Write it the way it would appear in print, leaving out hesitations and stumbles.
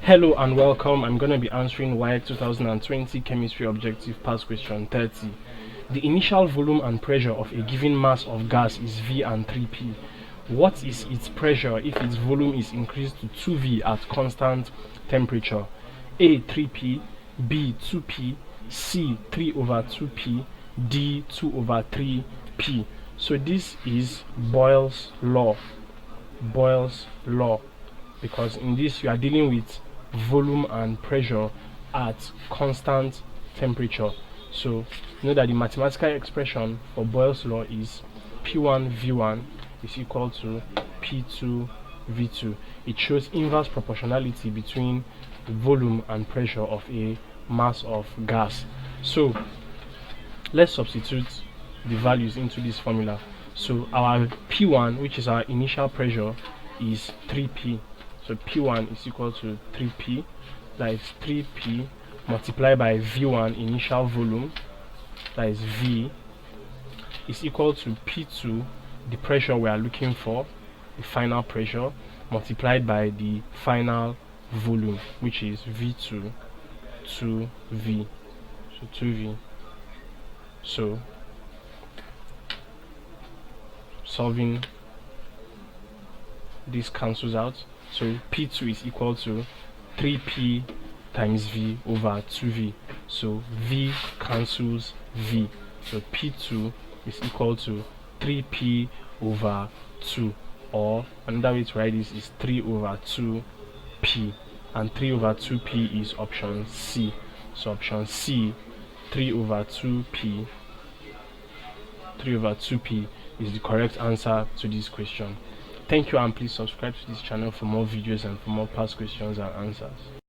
Hello and welcome. I'm going to be answering WAEC 2020 Chemistry Objective Past Question 30. The initial volume and pressure of a given mass of gas is V and 3P. What is its pressure if its volume is increased to 2V at constant temperature? A. 3P, B. 2P, C. 3 over 2P, D. 2 over 3P. So this is Boyle's law. Boyle's law. Because in this you are dealing with volume and pressure at constant temperature. So you know that the mathematical expression for Boyle's law is P1 V1 is equal to P2 V2. It shows inverse proportionality between the volume and pressure of a mass of gas. So let's substitute the values into this formula. So our P1, which is our initial pressure, is 3P. So P1 is equal to 3P, that is 3P multiplied by V1 initial volume, that is V, is equal to P2, the pressure we are looking for, the final pressure, multiplied by the final volume, which is V2, 2V. So 2V. So solving this cancels out. So P2 is equal to 3P times V over 2V. So V cancels V. So P2 is equal to 3P over 2. Or another way to write this is 3 over 2P. And 3 over 2P is option C. So option C, 3 over 2P. 3 over 2P is the correct answer to this question. Thank you, and please subscribe to this channel for more videos and for more past questions and answers.